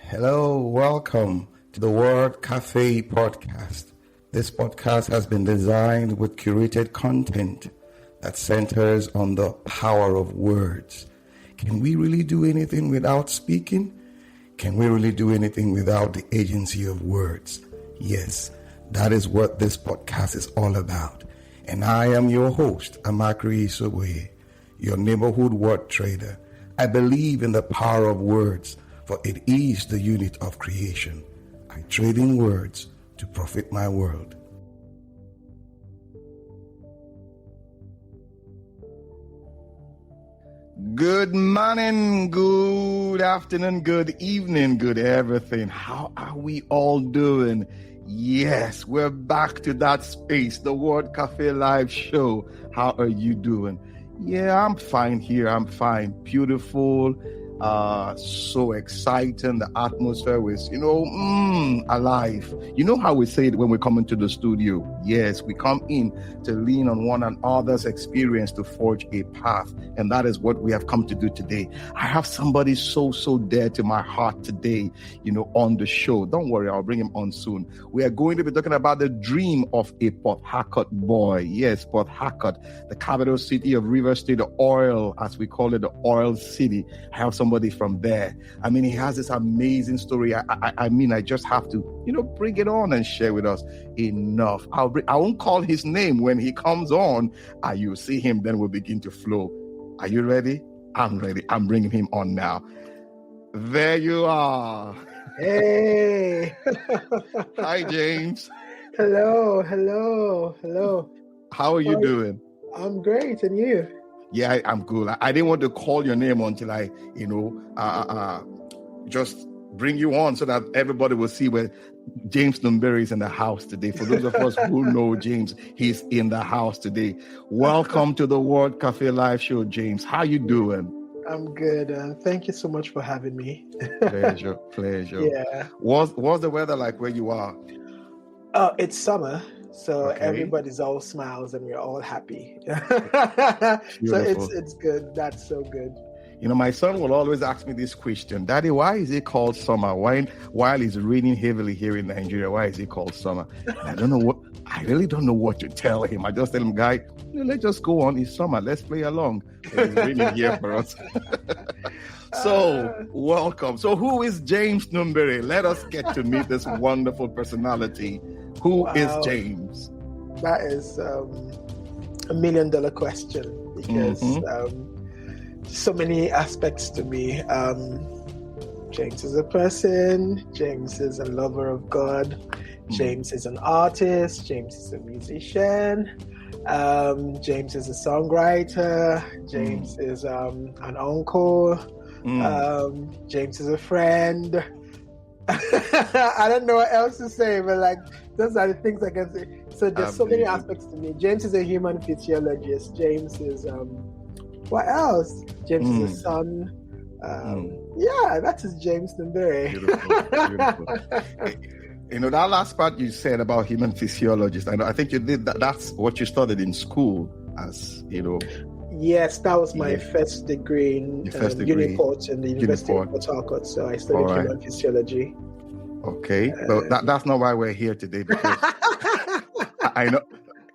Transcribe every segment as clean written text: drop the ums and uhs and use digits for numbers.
Hello, welcome to the Word Café Podcast. This podcast has been designed with curated content that centers on the power of words. Can we really do anything without speaking? Can we really do anything without the agency of words? Yes, that is what this podcast is all about. And I am your host, Amakri Isoboye, your neighborhood word trader. I believe in the power of words, for it is the unit of creation. I trade in words to profit my world. Good morning, good afternoon, good evening, good everything. How are we all doing? Yes, we're back to that space, the Word Café live show. How are you doing? Yeah, I'm fine here. I'm fine. Beautiful. So exciting. The atmosphere was, alive. You know how we say it when we come into the studio? Yes, we come in to lean on one another's experience to forge a path. And that is what we have come to do today. I have somebody so dear to my heart today, on the show. Don't worry, I'll bring him on soon. We are going to be talking about the dream of a Port Harcourt boy. Yes, Port Harcourt, the capital city of River State, the oil, as we call it, the oil city. I have somebody from there. I mean, he has this amazing story. I just have to, bring it on and share with us. Enough. I won't call his name when he comes on. You'll see him, then we'll begin to flow. Are you ready? I'm ready. I'm bringing him on now. There you are. Hey. Hi, James. Hello. How are you doing? I'm great. And you? Yeah, I'm good. I didn't want to call your name until I, just bring you on so that everybody will see where James Numbere is in the house today. For those of us who know James, he's in the house today. Welcome to the Word Café live show, James. How you doing? I'm good. Thank you so much for having me. Pleasure. Yeah. What's the weather like where you are? Oh, it's summer. So Okay. Everybody's all smiles and we're all happy. So it's good. That's so good. My son will always ask me this question: Daddy, why is it called summer? While it's raining heavily here in Nigeria, why is it called summer? And I really don't know what to tell him. I just tell him, guy, let's just go on. It's summer. Let's play along. It's raining here for us. So, welcome. So, who is James Numbere? Let us get to meet this wonderful personality. Who is James? That is $1 million question because so many aspects to me. James is a person. James is a lover of God. James is an artist. James is a musician. James is a songwriter. James is an uncle. James is a friend. I don't know what else to say, but those are the things I can say. So there's so many aspects to me. James is a human physiologist. James is what else? James is a son. Yeah, that is James Numbere. Beautiful. That last part you said about human physiologist, I think you did that. That's what you studied in school, as Yes, that was my first degree in Uniport in the University of Port Harcourt. So I studied human physiology. Okay, but that's not why we're here today, because I know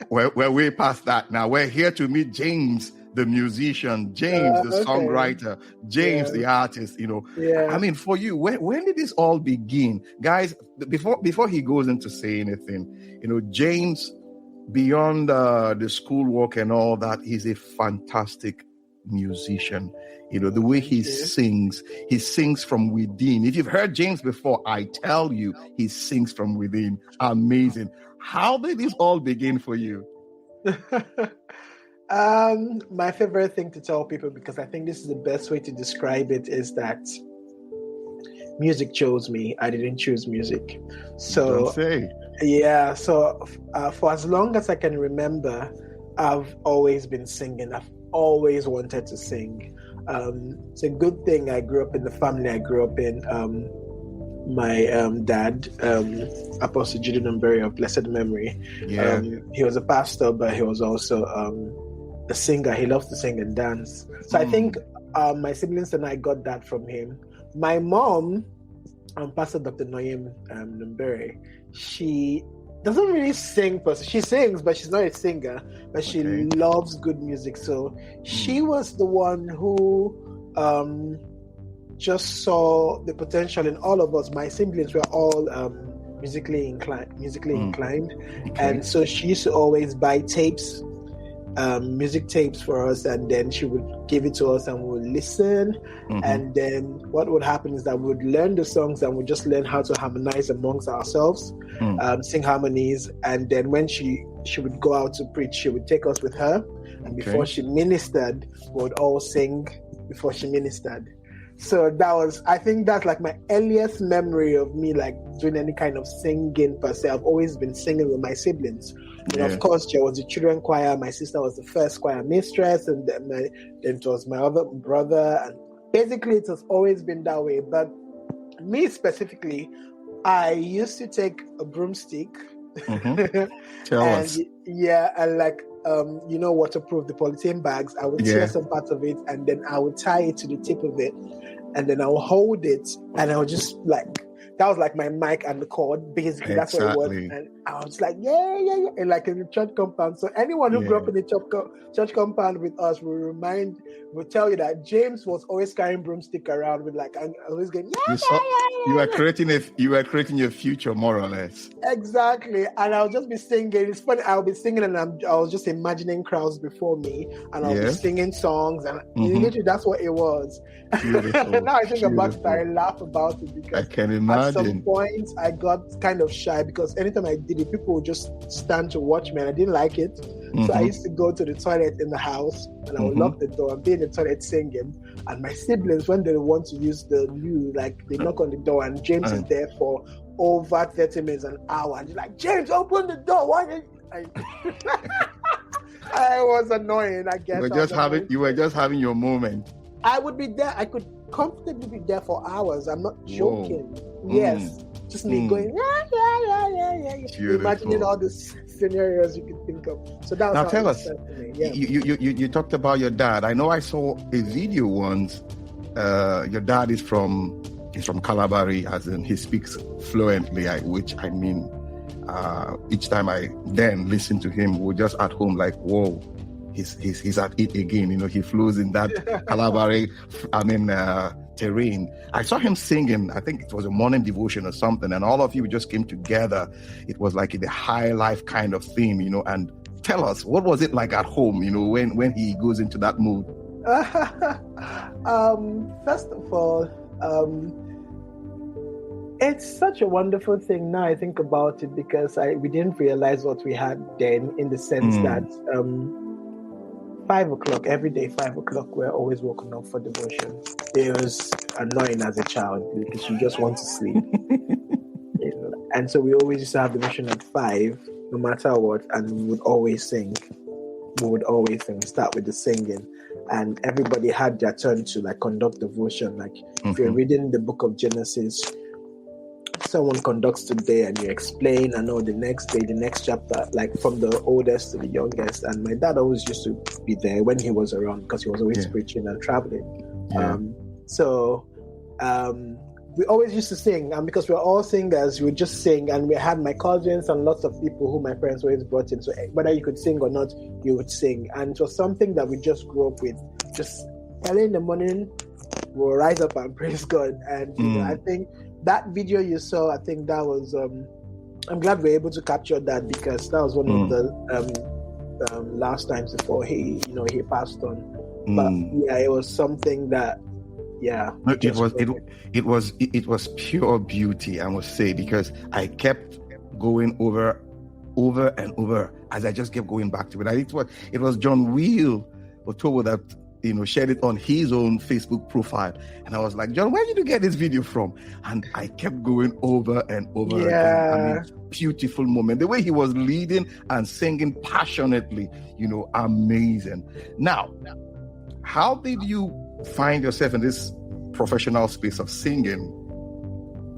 we're way past that now. We're here to meet James, the musician, James, the songwriter, James, the artist. I mean, for you, when did this all begin, guys? Before he goes into say anything, James, beyond the schoolwork and all that, he's a fantastic musician. The way he sings from within. If you've heard James before, I tell you, he sings from within. Amazing. How did this all begin for you? My favorite thing to tell people, because I think this is the best way to describe it, is that music chose me. I didn't choose music. So Don't say. Yeah, so for as long as I can remember, I've always been singing. I've always wanted to sing. It's a good thing I grew up in the family I grew up in. My dad, Apostle James Numbere of blessed memory, he was a pastor, but he was also a singer. He loves to sing and dance. So I think my siblings and I got that from him. My mom Pastor Dr. James Numbere, she doesn't really sing per se. She sings, but she's not a singer, but she loves good music. So she was the one who just saw the potential in all of us. My siblings were all musically inclined. Okay. And so she used to always buy tapes, music tapes for us, and then she would give it to us and we would listen. And then what would happen is that we would learn the songs and we just learn how to harmonize amongst ourselves, sing harmonies. And then when she would go out to preach, she would take us with her, and before she ministered, we would all sing before she ministered. So I think that's like my earliest memory of me like doing any kind of singing per se. I've always been singing with my siblings. And of course, there was the children choir. My sister was the first choir mistress, and then it was my other brother. And basically, it has always been that way. But me specifically, I used to take a broomstick. Tell us. Yeah, and like waterproof the polythene bags. I would tear some parts of it, and then I would tie it to the tip of it, and then I would hold it, and I would just like. That was like my mic and the cord, basically. That's what it was. And I was like, yeah. And like in the church compound. So anyone who grew up in the church compound with us will tell you that James was always carrying broomstick around with like, always going, You were creating your future, more or less. Exactly. And I'll just be singing. It's funny, I'll be singing and I was just imagining crowds before me, and I'll be singing songs, and literally that's what it was. Now I think about it, I laugh about it because I can imagine. At some point I got kind of shy because anytime I did it, people would just stand to watch me, and I didn't like it. So I used to go to the toilet in the house, and I would lock the door and be in the toilet singing. And my siblings, when they want to use the loo, like they knock on the door, and James is there for over 30 minutes, an hour, and he's like, James, open the door. Why did I was annoying, I guess. You were just having your moment. I would be there. I could comfortably be there for hours. I'm not joking. Whoa. Yes. Just me going, yeah. Imagining all the scenarios you could think of. So that was now tell us, you talked about your dad. I know I saw a video once. Your dad is from Calabari, as in he speaks fluently, which I mean, each time I then listen to him, we're just at home like, whoa. He's at it again. He flows in that Calabari, terrain. I saw him singing, I think it was a morning devotion or something, and all of you just came together. It was like the high life kind of theme, and tell us, what was it like at home, when he goes into that mood? First of all, it's such a wonderful thing now I think about it, because we didn't realize what we had then, in the sense that 5 o'clock, every day, 5 o'clock, we're always woken up for devotion. It was annoying as a child because you just want to sleep. And so we always used to have devotion at 5, no matter what, and we would always sing. Start with the singing. And everybody had their turn to like conduct devotion. Like if you're reading the book of Genesis, someone conducts today and you explain, and the next day, the next chapter, like from the oldest to the youngest. And my dad always used to be there when he was around, because he was always preaching and traveling. We always used to sing, and because we're all singers, we would just sing. And we had my cousins and lots of people who my parents always brought in, so whether you could sing or not, you would sing. And it was something that we just grew up with. Just early in the morning, we'll rise up and praise God. And I think that video you saw, I think that was I'm glad we're able to capture that, because that was one of the last times before he passed on. But it was something that it was pure beauty, I must say, because I kept going over and over as I just kept going back to it. It was John Will Otowo that shared it on his own Facebook profile, and I was like, John, where did you get this video from? And I kept going over and over again. Beautiful moment, the way he was leading and singing passionately, amazing. Now, how did you find yourself in this professional space of singing?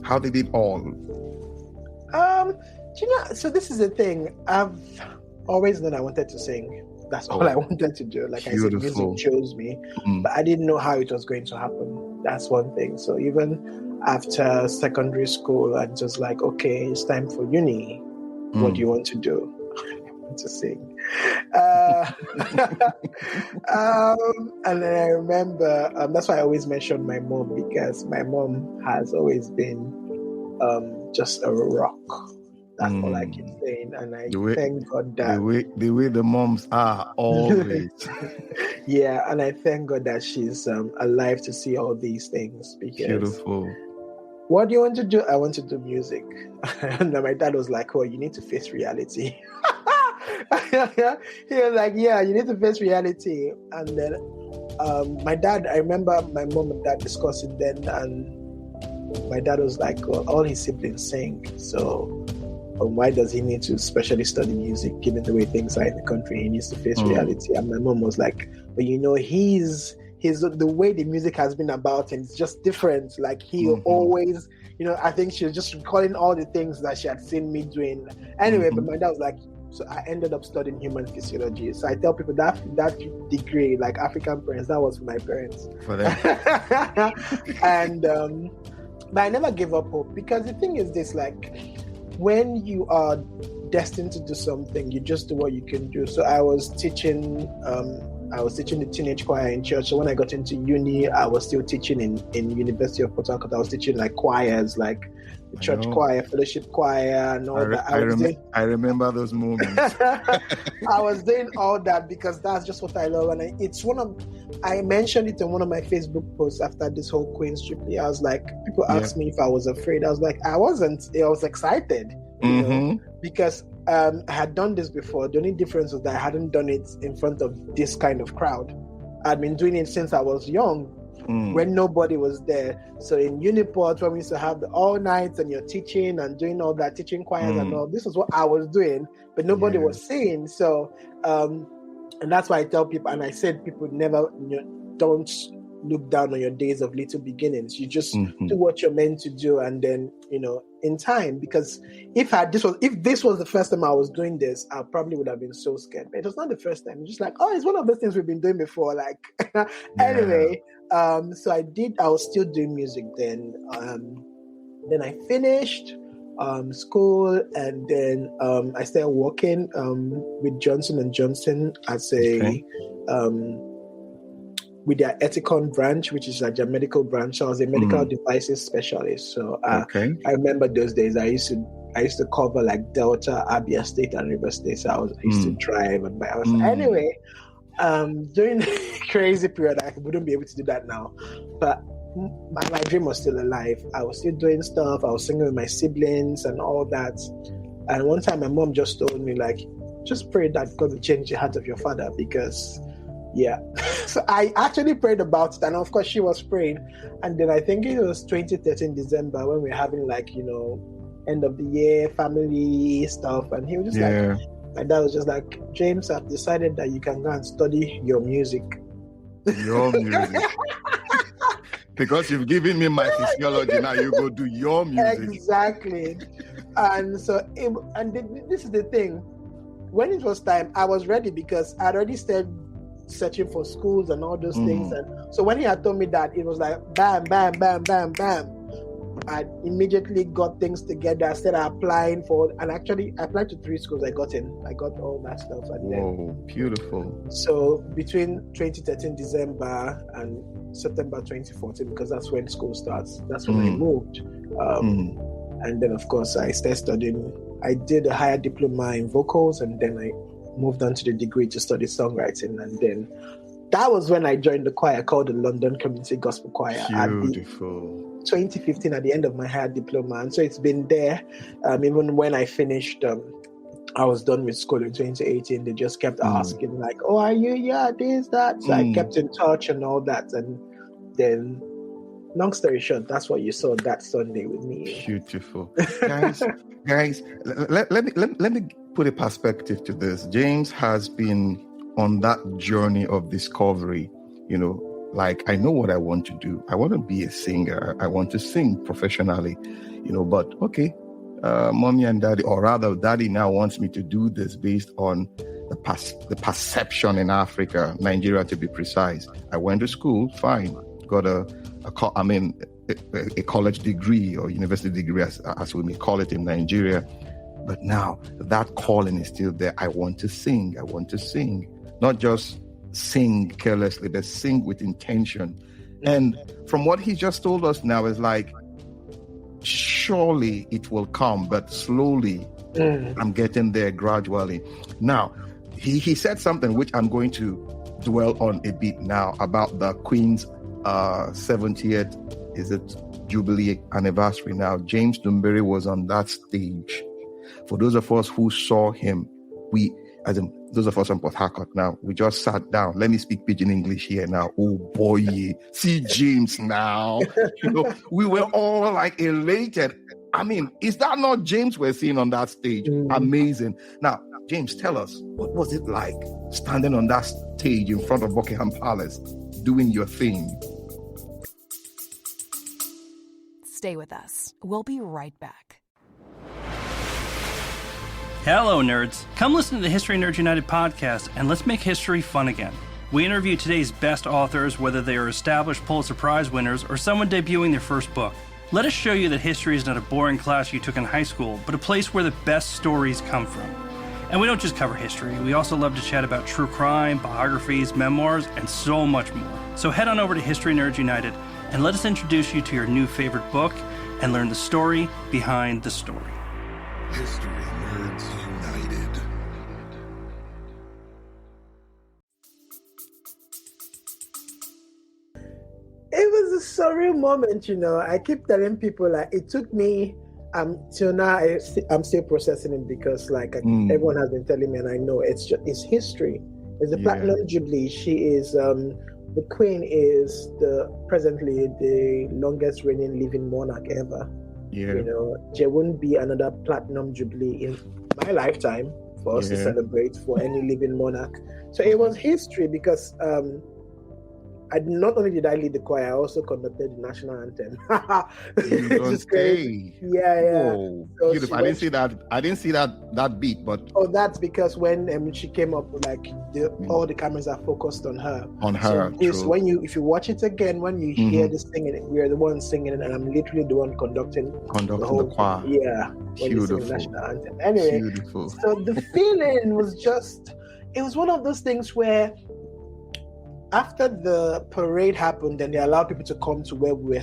How did it all? So this is the thing. I've always known I wanted to sing. That's all I wanted to do. Like beautiful. I said, music chose me, but I didn't know how it was going to happen. That's one thing. So even after secondary school, and just like, okay, it's time for uni. What do you want to do? I want to sing. And then I remember, that's why I always mention my mom, because my mom has always been just a rock. That's all I keep saying. And I thank God that... The way the moms are always. Yeah, and I thank God that she's alive to see all these things. Because beautiful. What do you want to do? I want to do music. And then my dad was like, oh, you need to face reality. He was like, yeah, you need to face reality. And then my dad, I remember my mom and dad discussing then, and my dad was like, well, all his siblings sing, so why does he need to specially study music, given the way things are in the country? He needs to face reality. And my mom was like, but he's the way the music has been about him, it's just different. Like he always, I think she was just recalling all the things that she had seen me doing. Anyway, but my dad was like, so I ended up studying human physiology. So I tell people that degree, like African parents, that was for my parents. For them. And but I never gave up hope, because the thing is this, like, when you are destined to do something, you just do what you can do. So I was teaching the teenage choir in church. So when I got into uni, I was still teaching in University of Port Harcourt. I was teaching like choirs, like the church choir, fellowship choir, and all that. I remember those moments. I was doing all that because that's just what I love. And I mentioned it in one of my Facebook posts after this whole Queen's trip. I was like, people asked me if I was afraid. I was like, I wasn't. I was excited, because I had done this before. The only difference was that I hadn't done it in front of this kind of crowd. I'd been doing it since I was young, when nobody was there. So in Uniport, when we used to have the all nights and you're teaching and doing all that, teaching choirs and all, this is what I was doing, but nobody was seeing. So, and that's why I tell people, and I said people never, don't look down on your days of little beginnings. You just do what you're meant to do, and then, in time, because if this was the first time I was doing this, I probably would have been so scared. But it was not the first time. It's just like, oh, it's one of those things we've been doing before. Like, anyway, so I was still doing music then. Then I finished school, and then I started working with Johnson & Johnson as with their Ethicon branch, which is like their medical branch. So I was a medical devices specialist. So I remember those days I used to cover like Delta, Abia State, and River State. So I used to drive and buy. Anyway, during the crazy period, I wouldn't be able to do that now. But my dream was still alive. I was still doing stuff. I was singing with my siblings and all that. And one time my mom just told me, like, just pray that God will change the heart of your father, because so I actually prayed about it, and of course she was praying. And then I think it was 2013 December when we were having like, end of the year family stuff, and he was just like, my dad was just like, James, I've decided that you can go and study your music. Your music. Because you've given me my physiology, now you go do your music. Exactly. And so this is the thing, when it was time, I was ready, because I'd already started searching for schools and all those things. And so when he had told me that, it was like bam, bam, bam, bam, bam. I immediately got things together. I started applying and actually I applied to 3 schools. I got all that stuff. And beautiful. So between 2013 December and September 2014, because that's when school starts, that's when I moved. And then of course I started studying. I did a higher diploma in vocals, and then I moved on to the degree to study songwriting. And then that was when I joined the choir called the London Community Gospel Choir. Beautiful. 2015 at the end of my higher diploma. And so it's been there. Even when I finished, I was done with school in 2018. They just kept asking like, oh, are you? Yeah, this, that. So I kept in touch and all that. And then, long story short, that's what you saw that Sunday with me. Beautiful. Guys, let me put a perspective to this. James has been on that journey of discovery. Like, I know what I want to do. I want to be a singer. I want to sing professionally, but okay, mommy and daddy, or rather daddy now wants me to do this based on the perception in Africa, Nigeria to be precise. I went to school, fine. Got a college degree or university degree, as we may call it in Nigeria. But now that calling is still there. I want to sing. I want to sing. Not just sing carelessly, but sing with intention. And from what he just told us now is like, surely it will come, but slowly. I'm getting there gradually. Now, he said something which I'm going to dwell on a bit now about the Queen's 70th, Jubilee anniversary. Now, James Numbere was on that stage. For those of us who saw him, those of us in Port Harcourt now, we just sat down. Let me speak pidgin English here now. Oh boy, see James now. We were all like elated. I mean, is that not James we're seeing on that stage? Amazing. Now, James, tell us, what was it like standing on that stage in front of Buckingham Palace, doing your thing? Stay with us. We'll be right back. Hello, nerds. Come listen to the History Nerds United podcast, and let's make history fun again. We interview today's best authors, whether they are established Pulitzer Prize winners or someone debuting their first book. Let us show you that history is not a boring class you took in high school, but a place where the best stories come from. And we don't just cover history. We also love to chat about true crime, biographies, memoirs, and so much more. So head on over to History Nerds United and let us introduce you to your new favorite book and learn the story behind the story. History Nerds United. It was a surreal moment, I keep telling people, like, it took me till now. I'm still processing it because, like, everyone has been telling me, and I know it's history. It's the Platinum Jubilee. She is the Queen is presently the longest reigning living monarch ever. Yeah. There wouldn't be another Platinum Jubilee in my lifetime for us to celebrate for any living monarch. So it was history because not only did I lead the choir, I also conducted the national anthem. Just crazy. Yeah. Whoa. So I didn't see that beat, but that's because when she came up, like all the cameras are focused on her. So if you watch it again, when you hear the singing, we are the ones singing, and I'm literally the one conducting the choir. Yeah, beautiful. The national anthem. Anyway, beautiful. So the feeling was it was one of those things where, after the parade happened, then they allowed people to come to where we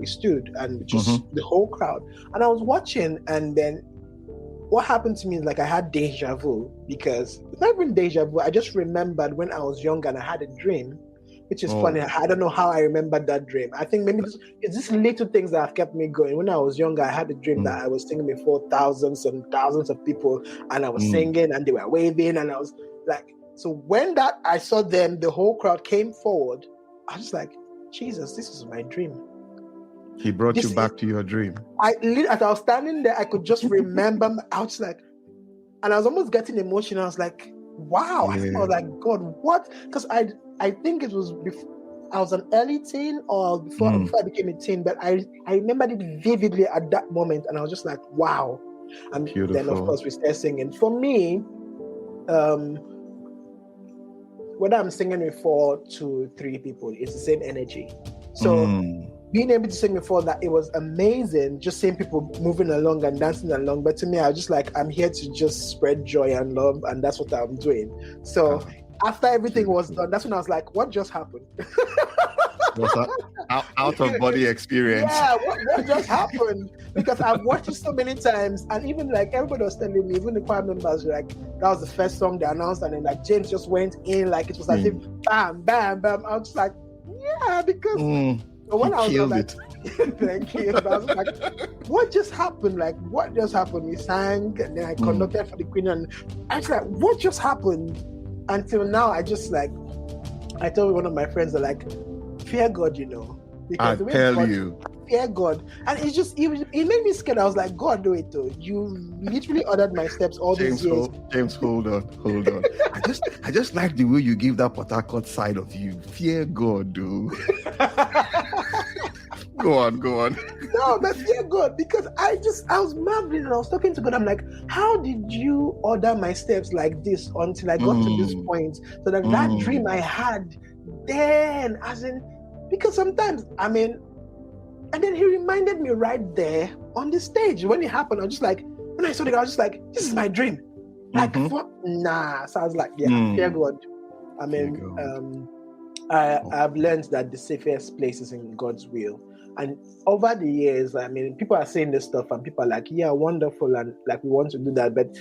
stood, and just the whole crowd. And I was watching, and then what happened to me is, like, I had deja vu, because it's not even deja vu. I just remembered when I was young and I had a dream, which is funny. I don't know how I remembered that dream. I think maybe it's just little things that have kept me going. When I was younger, I had a dream that I was singing before thousands and thousands of people, and I was singing, and they were waving, and I was like. So when I saw them, the whole crowd came forward. I was like, Jesus, this is my dream. He brought you back to your dream. As I was standing there, I could just remember. I was like, and I was almost getting emotional. I was like, wow. I was like, God, what? Because I think it was before I was an early teen or before I became a teen, but I remembered it vividly at that moment, and I was just like, wow. And beautiful. Then, of course, we started singing. For me, whether I'm singing with 4 to 3 people, it's the same energy. So being able to sing before that, it was amazing, just seeing people moving along and dancing along. But to me, I was just like, I'm here to just spread joy and love, and that's what I'm doing. So after everything was done, that's when I was like, what just happened? Out of body experience. Yeah, what just happened? Because I've watched it so many times, and even like everybody was telling me, even the choir members were like, that was the first song they announced, and then like James just went in, like it was as if bam, bam, bam. I was just like, yeah, because when I was like, thank you. But I was like, what just happened? Like, what just happened? We sang, and then I conducted for the Queen, and I was like, what just happened? Until now, I told one of my friends, they're like, fear God, because I tell you, fear God. And it made me scared. I was like, God, do it though. You literally ordered my steps all these years. James, hold on. I just like the way you give that Port Harcourt side of you. Fear God, dude. Go on. No, but fear God, because I was marveling, and I was talking to God. I'm like, how did you order my steps like this until I got to this point? So that dream I had then, as in, Because sometimes, and then he reminded me right there on the stage when it happened. I was just like, when I saw the guy, I was just like, this is my dream. Like, what? Nah. So I was like, fear God. I've learned that the safest place is in God's will. And over the years, people are saying this stuff and people are like, yeah, wonderful. And like, we want to do that. But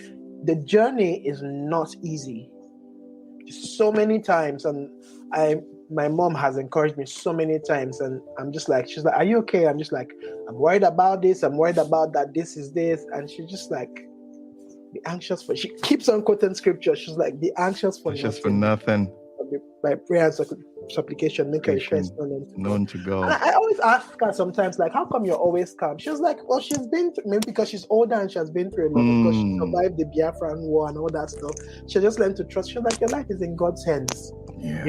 the journey is not easy. So many times. And my mom has encouraged me so many times. And I'm just like, she's like, are you okay? I'm just like, I'm worried about this. I'm worried about that. This is this. And she's just like, be anxious for, she keeps on quoting scripture. She's like, be anxious for nothing. By prayer and supplication, make your request known to God. And I always ask her sometimes, like, how come you're always calm? She was like, well, she's been through, maybe because she's older and she has been through a lot, because she survived the Biafran war and all that stuff. She just learned to trust. She was like, your life is in God's hands. Yeah.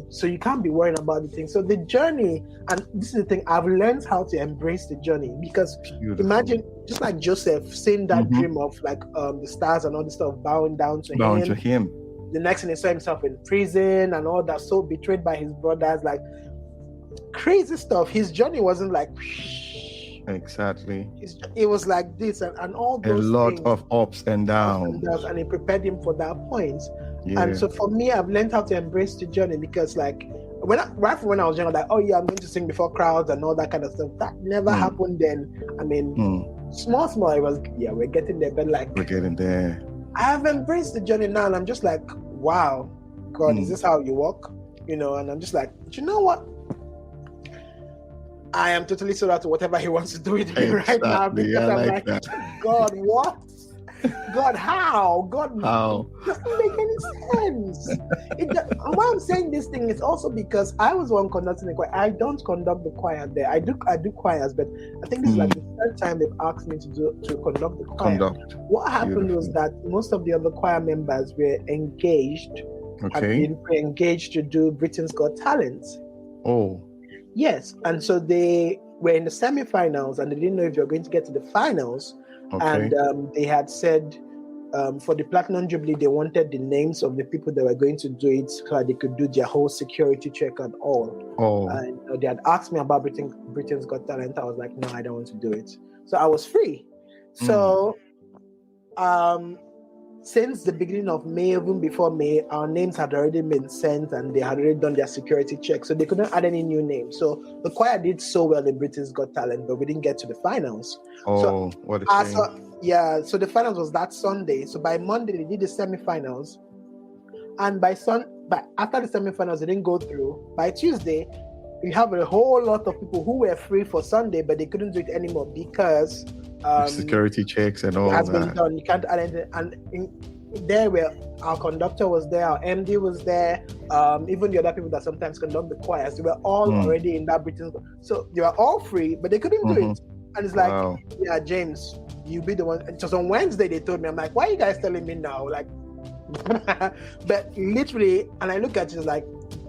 So you can't be worrying about the things. So the journey, and this is the thing, I've learned how to embrace the journey, because imagine, just like Joseph seeing that dream of like the stars and all this stuff bowing down to him. The next thing, he saw himself in prison and all that, so betrayed by his brothers, like crazy stuff. His journey wasn't like exactly. It was like this and all those a lot things, of ups and downs, and it prepared him for that point. Yeah. And so for me, I've learned how to embrace the journey, because like right from when I was younger, like, oh yeah, I'm going to sing before crowds and all that kind of stuff. That never happened then. Small, it was, we're getting there, but like we're getting there. I have embraced the journey now, and I'm just like, wow, God, is this how you walk? And I'm just like, you know what? I am totally sold out to whatever he wants to do with me right now, because I'm like, God, what? God, how? God, how? It doesn't make any sense. Why I'm saying this thing is also because I was the one conducting the choir. I don't conduct the choir there. I do choirs, but I think this is like the third time they've asked me to conduct the choir. What happened was that most of the other choir members were engaged, had been engaged to do Britain's Got Talent. Oh. Yes, and so they were in the semi-finals, and they didn't know if they were going to get to the finals. And they had said for the Platinum Jubilee, they wanted the names of the people that were going to do it, so that they could do their whole security check and all. Oh. And they had asked me about Britain's Got Talent. I was like, no, I don't want to do it. So I was free. So since the beginning of May, even before May, our names had already been sent and they had already done their security check. So they couldn't add any new names. So the choir did so well in Britain's Got Talent, but we didn't get to the finals. Oh, so, what a shame. So the finals was that Sunday. So by Monday, they did the semifinals. And by after the semifinals, they didn't go through. By Tuesday, we have a whole lot of people who were free for Sunday, but they couldn't do it anymore because security checks and all has that. Been done. You can't add anything. And there were our conductor was there, our MD was there, even the other people that sometimes conduct the choirs, they were all already in that Britain's. So they were all free, but they couldn't do it. And it's like, yeah, James, you be the one. It was on Wednesday they told me. I'm like, why are you guys telling me now? Like, but literally, and I look at it like,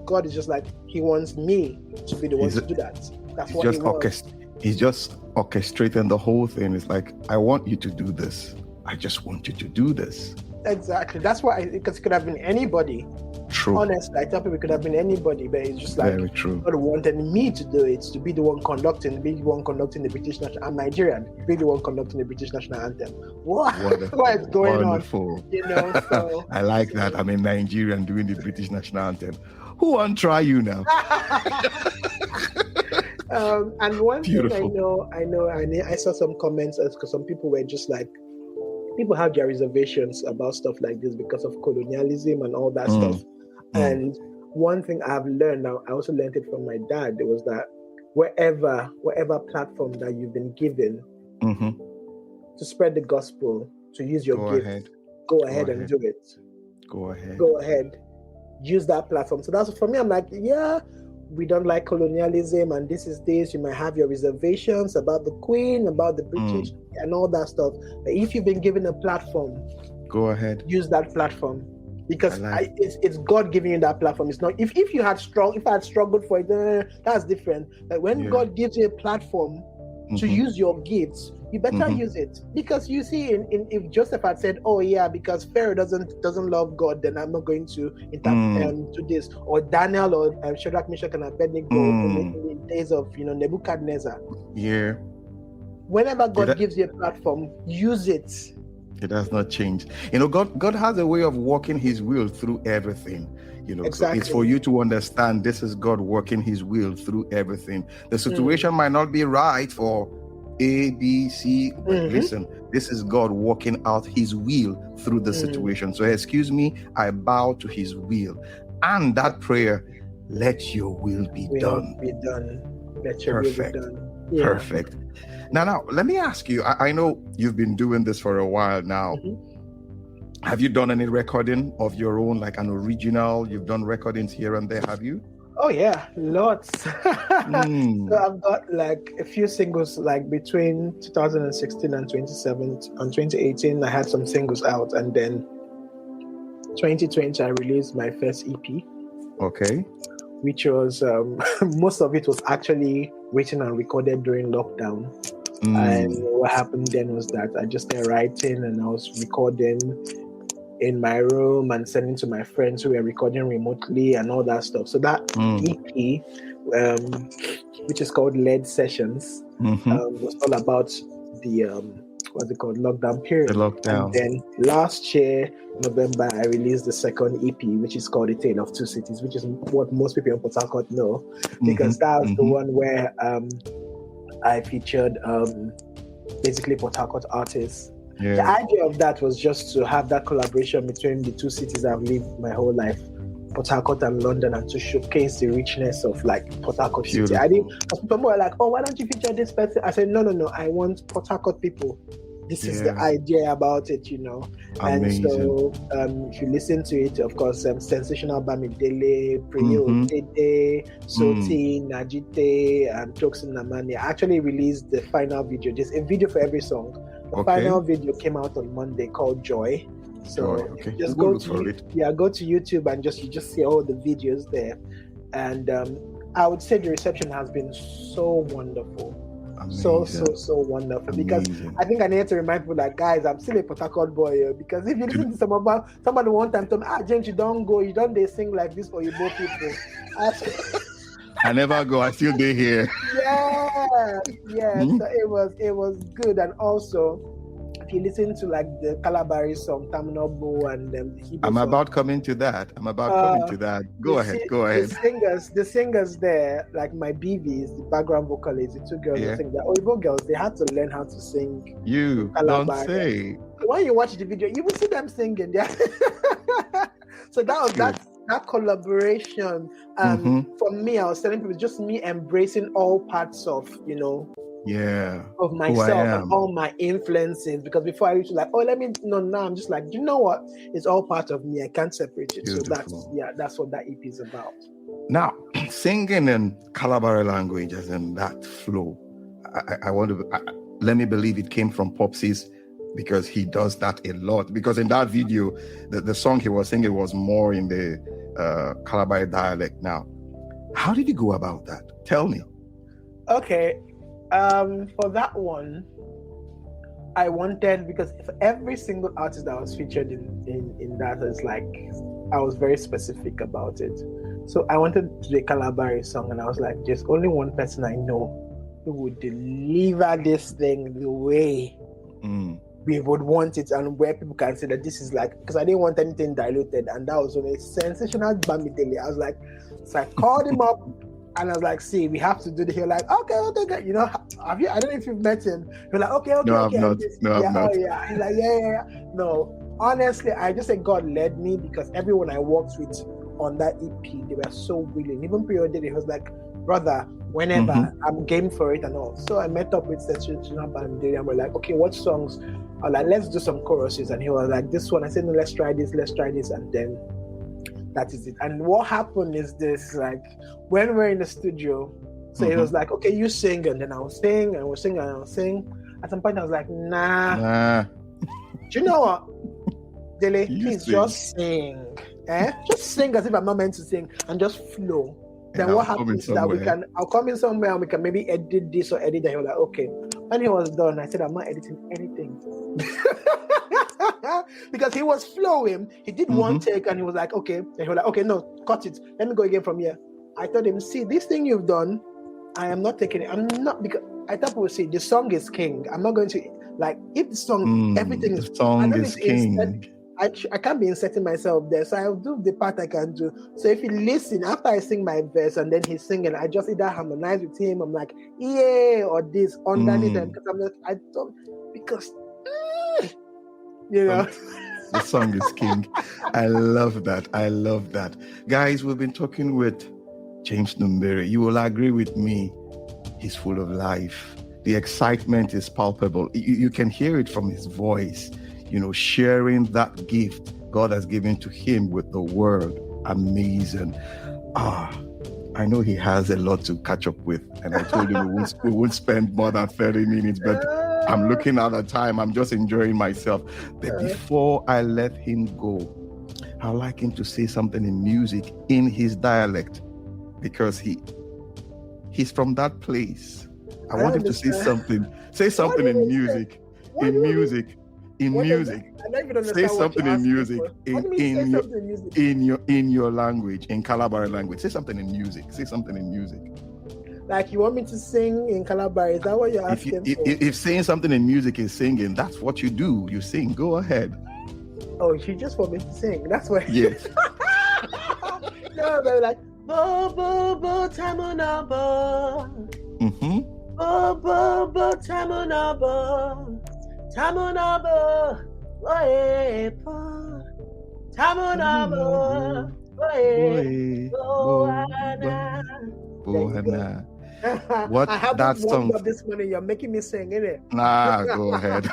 God is just like, he wants me to be the one to do that. That's what he wants. He's just orchestrating the whole thing. It's like, I want you to do this. I just want you to do this. Exactly. That's why, because it could have been anybody. True. Honestly, I tell people it could have been anybody, but it's just like, very true. God wanted me to do it, to be the one conducting, the British national. I'm Nigerian, be the one conducting the British national anthem. What is going wonderful. on? So I like that. I'm a Nigerian doing the British national anthem. Who won't try you now? And one Beautiful. thing I saw some comments because some people were just like, people have their reservations about stuff like this because of colonialism and all that stuff. And one thing I've learned now, I also learned it from my dad, it was that wherever platform that you've been given to spread the gospel, to use your gift, go ahead and do it. Go ahead. Use that platform. So that's for me, I'm like, yeah, we don't like colonialism and this is this. You might have your reservations about the Queen, about the British and all that stuff. But if you've been given a platform, go ahead. Use that platform. Because it's God giving you that platform. It's not if I had struggled for it, that's different. But when God gives you a platform, to use your gifts, you better use it. Because you see, if Joseph had said, "Oh yeah, because Pharaoh doesn't love God, then I'm not going to do this," or Daniel or Shadrach, Meshach, and Abednego in the days of Nebuchadnezzar. Yeah. Whenever God gives you a platform, use it. It does not change. God has a way of working His will through everything. Exactly. So it's for you to understand this is God working His will through everything. The situation might not be right for A, B, C, but listen, this is God working out His will through the situation. So excuse me, I bow to His will. And that prayer, let your will be done. Let your will be done. Yeah. Perfect. Now, let me ask you, I know you've been doing this for a while now. Have you done any recording of your own, like an original? You've done recordings here and there, have you? Oh yeah, lots. So I've got like a few singles, like between 2016 and 2018, I had some singles out, and then 2020 I released my first EP. Okay. Which was most of it was actually written and recorded during lockdown. And what happened then was that I just started writing, and I was recording in my room and sending to my friends who were recording remotely and all that stuff. So that EP, which is called LED Sessions, was all about the lockdown period. The lockdown. And then last year, November, I released the second EP, which is called A Tale of Two Cities, which is what most people in Port Harcourt know, because that was the one where I featured basically Port Harcourt artists. Yeah. The idea of that was just to have that collaboration between the two cities I've lived my whole life, Port Harcourt and London, and to showcase the richness of like Port Harcourt City. I didn't, because people were like, "Oh, why don't you feature this person?" I said, "No, I want Port Harcourt people. This is the idea about it, Amazing. And so, if you listen to it, of course, Sensational Bamidele, Priyo Dede, Soti, Najite, and Toxin Namani actually released the final video. There's a video for every song. The final video came out on Monday called Joy. So just go to YouTube and you just see all the videos there. And I would say the reception has been so wonderful. Amazing. So wonderful. Because I think I need to remind people that, guys, I'm still a Port Harcourt boy. Because if you listen to somebody one time told me, James, you don't go, they sing like this for you both people. I never go, I still be here. Yeah. So it was good. And also, if you listen to like the Calabari song, Terminal Bow, and the Hebrew I'm song, about coming to that. Go ahead. The singers there, like my BVs, the background vocalists, the two girls who sing, the Oivo girls, they had to learn how to sing. You Calabari. Don't say. When you watch the video, you will see them singing. So that was that collaboration. For me, I was telling people, just me embracing all parts of, of myself and all my influences. Because before I used to now I'm just like, you know what? It's all part of me. I can't separate it. Beautiful. So that's what that EP is about. Now, singing in Calabari language as in that flow, let me believe it came from Popsy's, because he does that a lot. Because in that video, the song he was singing was more in the Calabari dialect. Now, how did you go about that? Tell me. Okay. For that one, I wanted, because for every single artist that was featured in that, is like, I was very specific about it. So I wanted to do a Calabari song, and I was like, there's only one person I know who would deliver this thing the way we would want it, and where people can say that this is like, because I didn't want anything diluted, and that was on a Sensational Bamidele. I was like, so I called him up, and I was like, see, we have to do this. He was like, okay. Have you? I don't know if you've met him. He was like, okay. No, I've not. I've not. Oh, yeah. He's like, yeah. No, honestly, I just said God led me, because everyone I worked with on that EP, they were so willing. Even period, he was like, brother, whenever, I'm game for it and all. So I met up with Sensational Bamidele, and we're like, okay, what songs? I was like, let's do some choruses. And he was like, this one. I said, no, let's try this. And then that is it. And what happened is this, like, when we're in the studio, so he was like, okay, you sing, and then I'll sing, and we'll sing, and I'll sing. At some point, I was like, nah. Do you know what, Dele? Please just sing. Just sing as if I'm not meant to sing, and just flow. then what happens is that I'll come in somewhere and we can maybe edit this or edit that. He was like, okay. When he was done, I said, I'm not editing anything. Because he was flowing. He did one take and he was like, okay. And he was like, okay, no, cut it. Let me go again from here. I told him, see, this thing you've done, I am not taking it. I'm not, because I thought people would say the song is king. I'm not going to, like, if the song, everything is, the song is king. I can't be inserting myself there, so I'll do the part I can do. So if you listen, after I sing my verse and then he's singing, I just either harmonize with him. I'm like, yeah, or this underneath them, because I'm not. I don't, because you know, the song is king. I love that. I love that, guys. We've been talking with James Numbere. You will agree with me. He's full of life. The excitement is palpable. You can hear it from his voice. You know, sharing that gift God has given to him with the word. Amazing. I know he has a lot to catch up with. And I told him we won't spend more than 30 minutes, but I'm looking at the time. I'm just enjoying myself. But before I let him go, I'd like him to say something in music in his dialect, because he's from that place. I want him to say something. Say something in music. In music. In music, say something in music. In your language, in Calabar language. Say something in music. Say something in music. Like, you want me to sing in Calabar? Is that what you're asking for? If saying something in music is singing, that's what you do. You sing. Go ahead. Oh, you just want me to sing? That's what. Yes. No, they're like bo bo bo tamunaba. Bo bo bo tamunaba. Tamunaba, Tamunaba, Bohana. What I have that song? This morning, you're making me sing, innit? Nah, go ahead.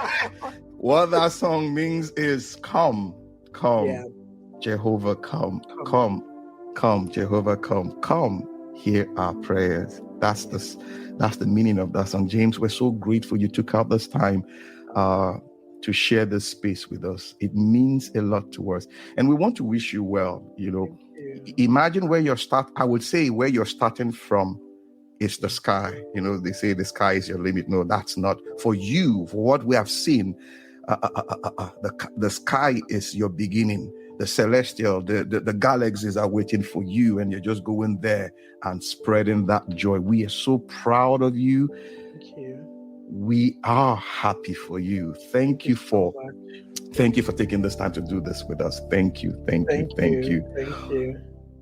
What that song means is come, Jehovah, come, Jehovah, come. Hear our prayers. That's the meaning of that song. James, we're so grateful you took out this time to share this space with us. It means a lot to us, and we want to wish you well. You know, imagine where I would say where you're starting from is the sky. You know, they say the sky is your limit. No, that's not for you. For what we have seen, the sky is your beginning. The celestial, the galaxies are waiting for you, and you're just going there and spreading that joy. We are so proud of you. Thank you. We are happy for you. Thank you for taking this time to do this with us. Thank you.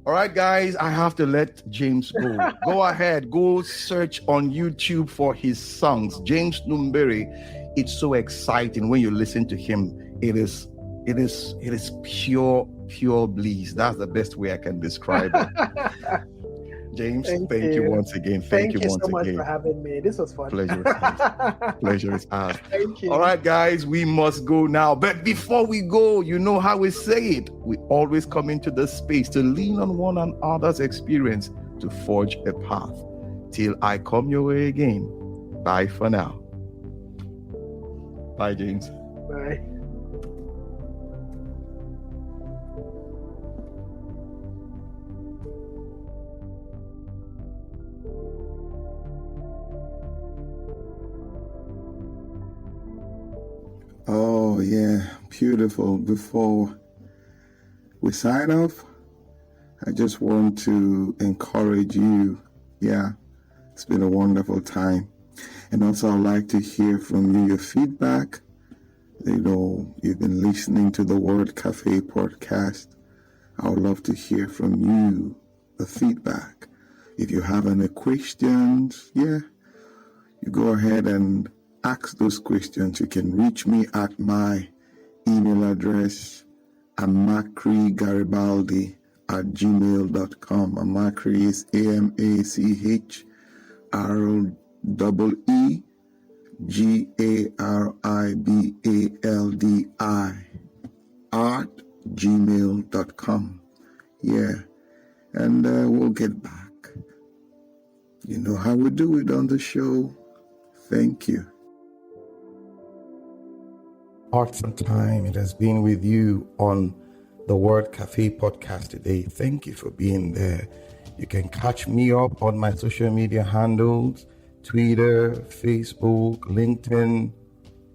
All right, guys, I have to let James go. Go ahead, go search on YouTube for his songs. James Numbere. It's so exciting when you listen to him. It is pure bliss. That's the best way I can describe it. James, thank you once again. Thank you once so much again for having me. This was fun. Pleasure is ours. Thank you. All right, guys, we must go now. But before we go, you know how we say it. We always come into this space to lean on one another's experience to forge a path. Till I come your way again. Bye for now. Bye, James. Bye. Oh, yeah, beautiful. Before we sign off, I just want to encourage you. Yeah, it's been a wonderful time. And also, I'd like to hear from you, your feedback. You know, you've been listening to the Word Café Podcast. I would love to hear from you, the feedback. If you have any questions, you go ahead and ask those questions. You can reach me at my email address, amakrigaribaldi@gmail.com. Amakri is AMACHREEGaribaldi@gmail.com. Yeah, and we'll get back. You know how we do it on the show. Thank you. Awesome time it has been with you on the Word Café Podcast today. Thank you for being there. You can catch me up on my social media handles, Twitter, Facebook, LinkedIn,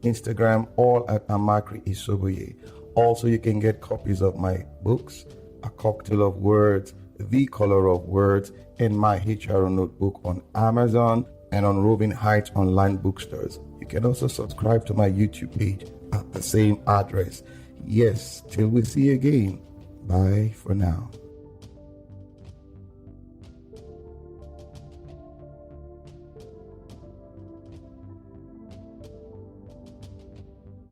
Instagram, all at Amakri Isoboye. Also, you can get copies of my books, A Cocktail of Words, The Color of Words, and my HR notebook on Amazon and on Roving Heights online bookstores. You can also subscribe to my YouTube page at the same address. Yes, till we see you again. Bye for now.